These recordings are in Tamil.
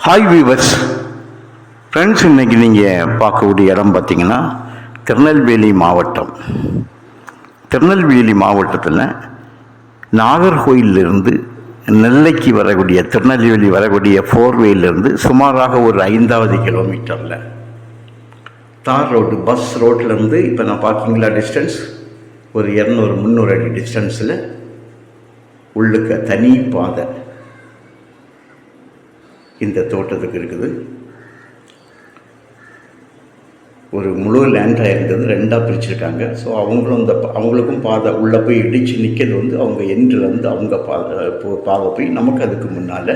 ஹாய் வீவர்ஸ் ஃப்ரெண்ட்ஸ், இன்றைக்கி நீங்கள் பார்க்கக்கூடிய இடம் பார்த்திங்கன்னா திருநெல்வேலி மாவட்டம். திருநெல்வேலி மாவட்டத்தில் நாகர்கோயிலிருந்து நெல்லைக்கு வரக்கூடிய திருநெல்வேலி வரக்கூடிய ஃபோர்வேயிலிருந்து சுமாராக ஒரு 5வது கிலோமீட்டரில் தார் ரோடு பஸ் ரோட்லேருந்து இப்போ நான் பார்க்கிங்களா டிஸ்டன்ஸ் ஒரு 200-300 அடி டிஸ்டன்ஸில் உள்ளுக்க தனி பாதை இந்த தோட்டத்துக்கு இருக்குது. ஒரு முழு லேண்டாக இருந்தது, 2ஆக பிரிச்சுருக்காங்க. ஸோ அவங்களுக்கும் பாதை உள்ளே போய் இடித்து நிற்கிறது அவங்க எண்ட்லேருந்து அவங்க பாதை போய் நமக்கு அதுக்கு முன்னால்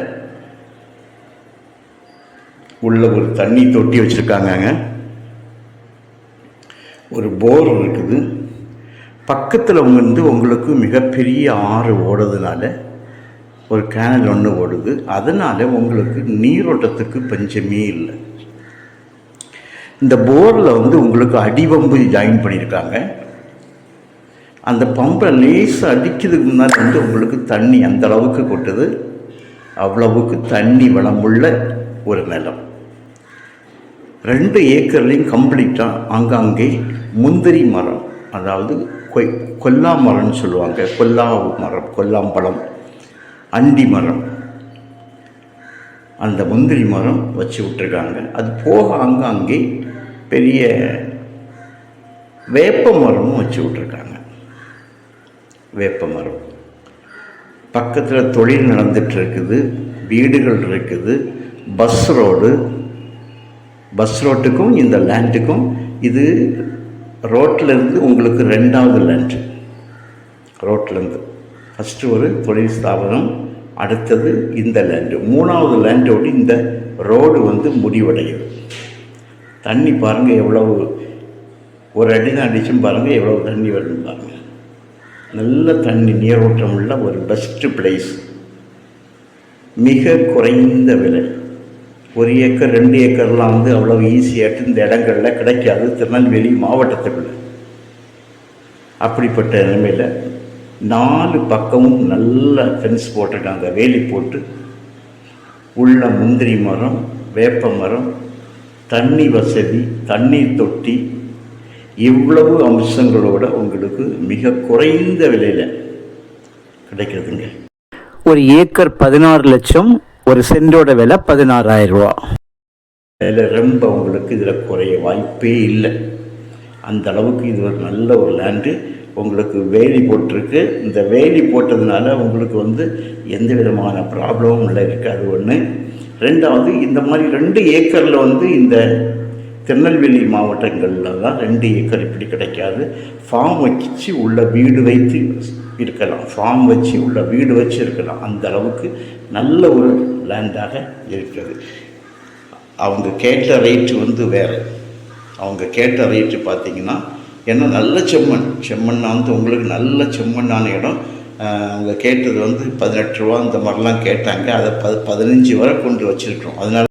உள்ள ஒரு தண்ணி தொட்டி வச்சுருக்காங்க. ஒரு போர் இருக்குது பக்கத்தில். உங்களுக்கு மிகப்பெரிய ஆறு ஓடுறதுனால ஒரு கேனல் ஒன்று ஓடுது. அதனால் உங்களுக்கு நீரோட்டத்துக்கு பஞ்சமே இல்லை. இந்த போரில் உங்களுக்கு அடிபம்பு ஜாயின் பண்ணியிருக்காங்க. அந்த பம்பை லேசாக அடிக்கிறதுக்கு முன்னால் உங்களுக்கு தண்ணி அந்த அளவுக்கு கொட்டுது. அவ்வளவுக்கு தண்ணி வளமுள்ள ஒரு நிலம். 2 ஏக்கர்லேயும் கம்ப்ளீட்டாக ஆங்காங்கே முந்திரி மரம், அதாவது கொல்லா மரம்னு சொல்லுவாங்க. கொல்லா மரம், கொல்லாம்பழம், அண்டி மரம், அந்த முந்திரி மரம் வச்சு விட்டுருக்காங்க. அது போக அங்கே பெரிய வேப்ப மரமும் வச்சு விட்ருக்காங்க. வேப்ப மரம் பக்கத்தில் தொழில் நடந்துகிட்ருக்குது, வீடுகள் இருக்குது, பஸ் ரோட்டுக்கும் இந்த லேண்டுக்கும் இது ரோட்லேருந்து உங்களுக்கு 2வது லேண்டு. ரோட்லேருந்து ஃபஸ்ட்டு ஒரு தொழில் ஸ்தாபனம், அடுத்தது இந்த லேண்டு, 3வது லேண்டோடு இந்த ரோடு முடிவடையுது. தண்ணி பாருங்கள் எவ்வளவு, ஒரு அடி தான் அடிச்சும் பாருங்கள் எவ்வளவு தண்ணி வருதுன்னு பாருங்கள். நல்ல தண்ணி நீரோட்டம் உள்ள ஒரு பெஸ்ட்டு பிளேஸ். மிக குறைந்த விலை. 1 ஏக்கர் 2 ஏக்கர்லாம் அவ்வளவு ஈஸியாகிட்டு இந்த இடங்களில் கிடைக்காது திருநெல்வேலி மாவட்டத்துக்குள்ள. அப்படிப்பட்ட நிலைமையில் 4 பக்கமும் நல்ல ஃபென்ஸ் போட்டிருக்காங்க, வேலி போட்டு. உள்ள முந்திரி மரம், வேப்ப மரம், தண்ணி வசதி, தண்ணீர் தொட்டி, இவ்வளவு அம்சங்களோட உங்களுக்கு மிக குறைந்த விலையில் கிடைக்கிறதுங்க. ஒரு ஏக்கர் 16 லட்சம், ஒரு சென்டோட விலை 16,000 ரூபா. இதில் ரொம்ப உங்களுக்கு இதில் குறைய வாய்ப்பே இல்லை. அந்த அளவுக்கு இது ஒரு நல்ல ஒரு லேண்டு. உங்களுக்கு வேலி போட்டிருக்கு. இந்த வேலி போட்டதுனால உங்களுக்கு எந்த விதமான ப்ராப்ளமும் இல்லை இருக்காது. ஒன்று. 2வது, இந்த மாதிரி 2 ஏக்கரில் இந்த திருநெல்வேலி மாவட்டங்களில் தான் 2 ஏக்கர் இப்படி கிடைக்காது. ஃபார்ம் வச்சு உள்ள வீடு வைத்து இருக்கலாம், ஃபார்ம் வச்சு உள்ள வீடு வச்சு இருக்கலாம். அந்த அளவுக்கு நல்ல ஒரு லேண்டாக இருக்கிறது. அவங்க கேட்ட ரேட்டு வேறு. அவங்க கேட்ட ரேட்டு பார்த்திங்கன்னா, ஏன்னா நல்ல செம்மண்ணா உங்களுக்கு நல்ல செம்மண்ணான இடம். அவங்க கேட்டது 18 ரூபா இந்த மாதிரிலாம் கேட்டாங்க. அதை 15 வரை கொண்டு வச்சுருக்கோம். அதனால்